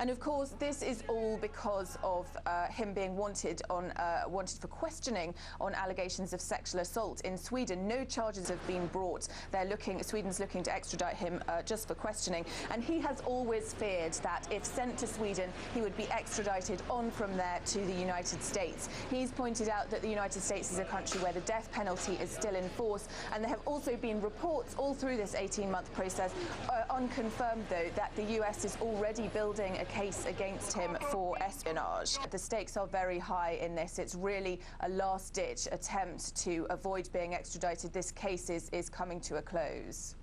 And of course, this is all because of him being wanted for questioning on allegations of sexual assault in Sweden. No charges have been brought. Sweden's looking to extradite him just for questioning. And he has always feared that if sent to Sweden, he would be extradited on from there to the United States. He's pointed out that the United States is a country where the death penalty is still in force, and there have also been reports all through this 18-month process, unconfirmed though, that the US is already building a case against him for espionage. The stakes are very high in this. It's really a last-ditch attempt to avoid being extradited. This case is coming to a close.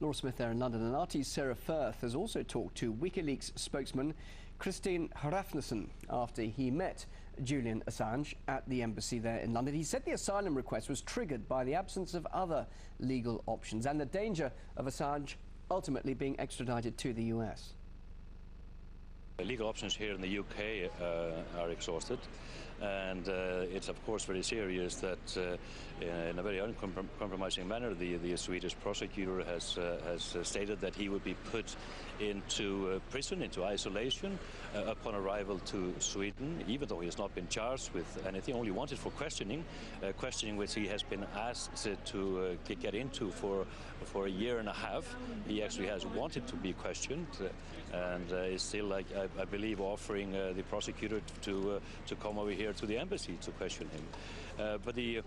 Laura Smith there in London, and RT's Sarah Firth has also talked to WikiLeaks spokesman Christine Hrafnsson after he met Julian Assange at the embassy there in London. He said the asylum request was triggered by the absence of other legal options and the danger of Assange ultimately being extradited to the US. The legal options here in the UK are exhausted, and it's of course very serious that in a very uncompromising manner the Swedish prosecutor has stated that he would be put into prison, into isolation upon arrival to Sweden, even though he has not been charged with anything, only wanted for questioning which he has been asked to get into for a year and a half. He actually has wanted to be questioned and is still, I believe, offering the prosecutor to come over here to the embassy to question him. But the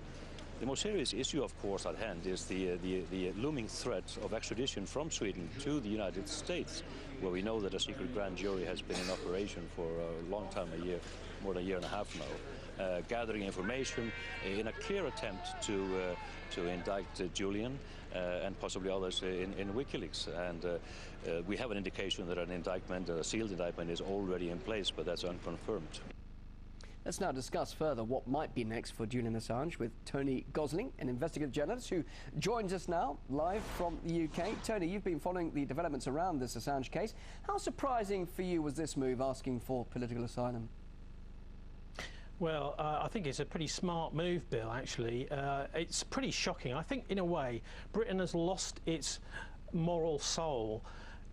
most serious issue, of course, at hand is the looming threat of extradition from Sweden to the United States, where we know that a secret grand jury has been in operation for a long time, more than a year and a half now, gathering information in a clear attempt to indict Julian and possibly others in WikiLeaks. And we have an indication that an indictment, a sealed indictment, is already in place, but that's unconfirmed. Let's now discuss further what might be next for Julian Assange with Tony Gosling, an investigative journalist who joins us now live from the UK. Tony, you've been following the developments around this Assange case. How surprising for you was this move, asking for political asylum? Well, I think it's a pretty smart move, Bill, actually. It's pretty shocking. I think, in a way, Britain has lost its moral soul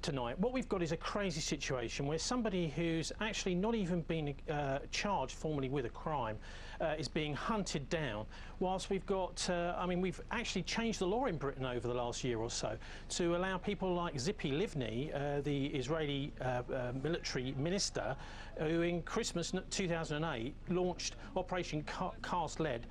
tonight. What we've got is a crazy situation where somebody who's actually not even been charged formally with a crime is being hunted down, whilst we've got, I mean, we've actually changed the law in Britain over the last year or so to allow people like Tzipi Livni, the Israeli military minister, who in Christmas 2008 launched Operation Cast Lead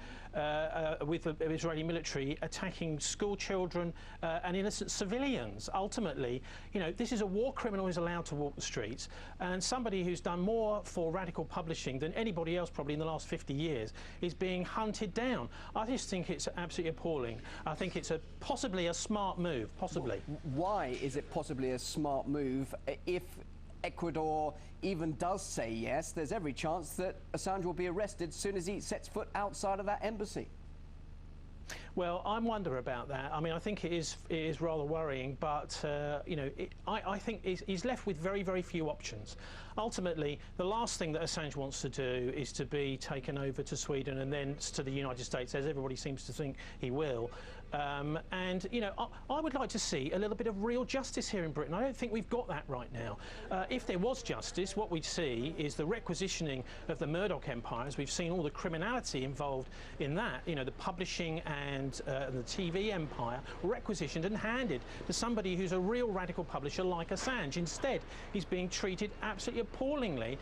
with the Israeli military attacking school children and innocent civilians. Ultimately, you know, this is a war criminal who's allowed to walk the streets, and somebody who's done more for radical publishing than anybody else probably in the last 50 years is being hunted down. I just think it's absolutely appalling. I think it's possibly a smart move, possibly. Why is it possibly a smart move? If Ecuador even does say yes, there's every chance that Assange will be arrested as soon as he sets foot outside of that embassy. Well, I wonder about that. I mean, I think it is rather worrying, but you know, I think he's left with very, very few options. Ultimately, the last thing that Assange wants to do is to be taken over to Sweden and then to the United States, as everybody seems to think he will. And, you know, I would like to see a little bit of real justice here in Britain. I don't think we've got that right now. If there was justice, what we'd see is the requisitioning of the Murdoch empire, as we've seen all the criminality involved in that, you know, the publishing and the TV empire requisitioned and handed to somebody who's a real radical publisher like Assange. Instead, he's being treated absolutely appallingly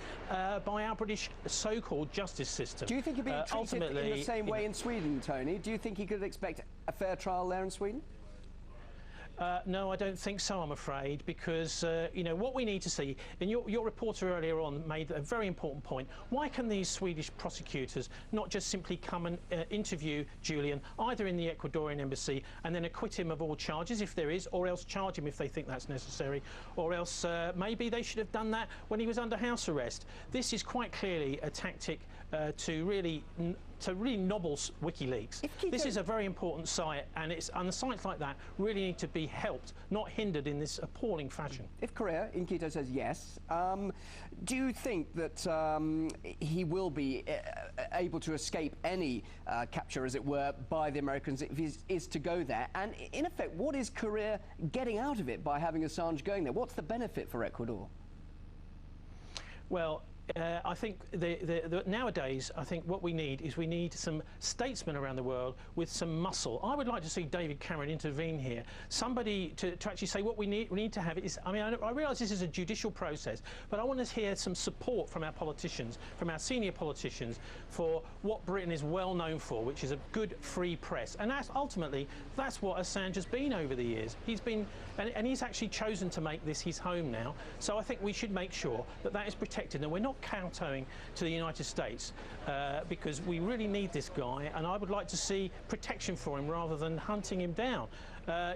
by our British so-called justice system. Do you think he'd be treated in the same way in Sweden, Tony? Do you think he could expect a fair trial there in Sweden? No, I don't think so, I'm afraid, because, you know, what we need to see, and your reporter earlier on made a very important point, why can these Swedish prosecutors not just simply come and interview Julian, either in the Ecuadorian embassy, and then acquit him of all charges, if there is, or else charge him if they think that's necessary, or else maybe they should have done that when he was under house arrest. This is quite clearly a tactic to really nobble WikiLeaks. This is a very important site, and the sites like that really need to be helped, not hindered in this appalling fashion. If Korea in Quito says yes, do you think that he will be able to escape any capture, as it were, by the Americans if he is to go there? And in effect, what is Korea getting out of it by having Assange going there? What's the benefit for Ecuador? Well, I think nowadays, I think what we need some statesmen around the world with some muscle. I would like to see David Cameron intervene here. Somebody to actually say what we need to have is, I mean, I realise this is a judicial process, but I want to hear some support from our politicians, from our senior politicians, for what Britain is well known for, which is a good free press. And that's ultimately, that's what Assange has been over the years. He's been, and he's actually chosen to make this his home now. So I think we should make sure that that is protected, and we're not kowtowing to the United States because we really need this guy, and I would like to see protection for him rather than hunting him down.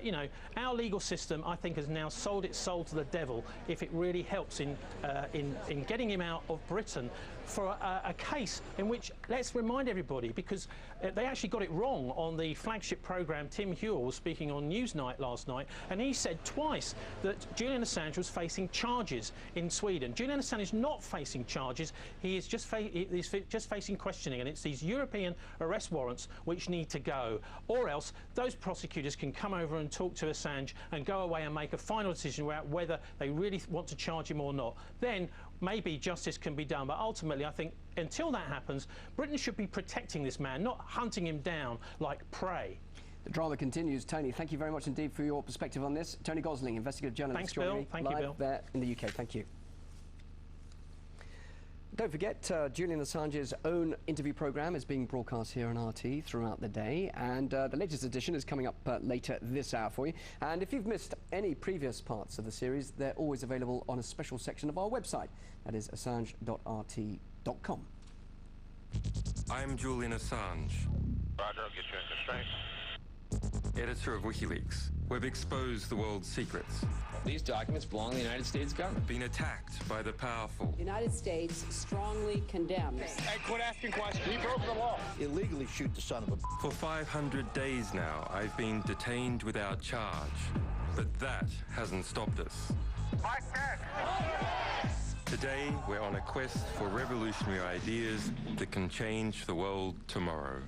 You know, our legal system, I think, has now sold its soul to the devil if it really helps in getting him out of Britain for a case in which, let's remind everybody, because they actually got it wrong on the flagship programme. Tim Hewell was speaking on Newsnight last night, and he said twice that Julian Assange was facing charges in Sweden. Julian Assange is not facing charges. He is just facing questioning, and it's these European arrest warrants which need to go, or else those prosecutors can come over and talk to Assange and go away and make a final decision about whether they really want to charge him or not. Then maybe justice can be done, but ultimately I think until that happens, Britain should be protecting this man, not hunting him down like prey. The drama continues. Tony, thank you very much indeed for your perspective on this. Tony Gosling, investigative journalist. Thanks, Bill. Thank you, Bill. There in the UK. Thank you. Don't forget, Julian Assange's own interview programme is being broadcast here on RT throughout the day, and the latest edition is coming up later this hour for you. And if you've missed any previous parts of the series, they're always available on a special section of our website. That is assange.rt.com. I'm Julian Assange. Roger, I'll get you in the straight. Editor of WikiLeaks. We've exposed the world's secrets. These documents belong to the United States government. Been attacked by the powerful. The United States strongly condemns. Hey, quit asking questions. He broke the law. Illegally shoot the son of a... For 500 days now, I've been detained without charge. But that hasn't stopped us. Mike 10. Today, we're on a quest for revolutionary ideas that can change the world tomorrow.